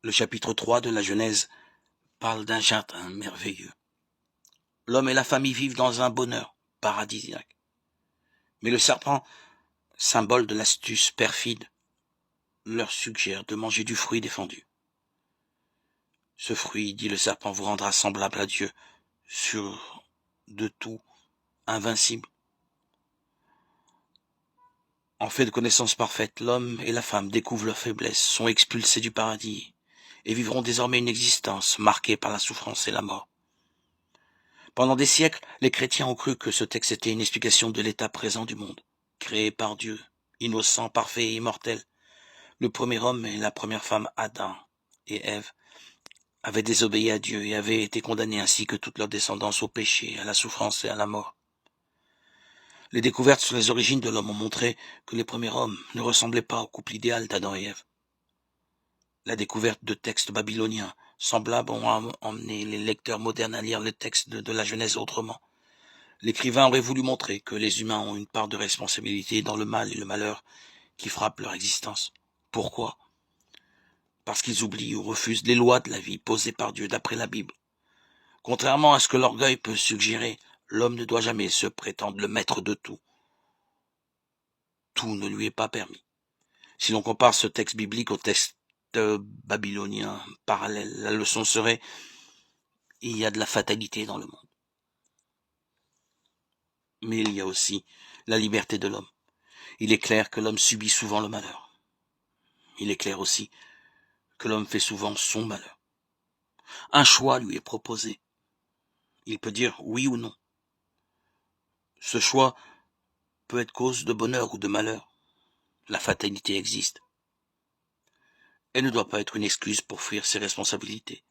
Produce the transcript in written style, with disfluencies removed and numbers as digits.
Le chapitre 3 de la Genèse parle d'un jardin merveilleux. L'homme et la femme y vivent dans un bonheur paradisiaque. Mais le serpent, symbole de l'astuce perfide, leur suggère de manger du fruit défendu. Ce fruit, dit le serpent, vous rendra semblable à Dieu, sûr de tout, invincible. En fait de connaissance parfaite, l'homme et la femme découvrent leur faiblesse, sont expulsés du paradis et vivront désormais une existence marquée par la souffrance et la mort. Pendant des siècles, les chrétiens ont cru que ce texte était une explication de l'état présent du monde, créé par Dieu, innocent, parfait et immortel. Le premier homme et la première femme, Adam et Ève, avaient désobéi à Dieu et avaient été condamnés ainsi que toute leur descendance au péché, à la souffrance et à la mort. Les découvertes sur les origines de l'homme ont montré que les premiers hommes ne ressemblaient pas au couple idéal d'Adam et Ève. La découverte de textes babyloniens semblables ont emmené les lecteurs modernes à lire les textes de la Genèse autrement. L'écrivain aurait voulu montrer que les humains ont une part de responsabilité dans le mal et le malheur qui frappent leur existence. Pourquoi ? Parce qu'ils oublient ou refusent les lois de la vie posées par Dieu d'après la Bible. Contrairement à ce que l'orgueil peut suggérer, l'homme ne doit jamais se prétendre le maître de tout. Tout ne lui est pas permis. Si l'on compare ce texte biblique au texte babylonien parallèle, la leçon serait: il y a de la fatalité dans le monde. Mais il y a aussi la liberté de l'homme. Il est clair que l'homme subit souvent le malheur. Il est clair aussi que l'homme fait souvent son malheur. Un choix lui est proposé. Il peut dire oui ou non. Ce choix peut être cause de bonheur ou de malheur. La fatalité existe. Elle ne doit pas être une excuse pour fuir ses responsabilités.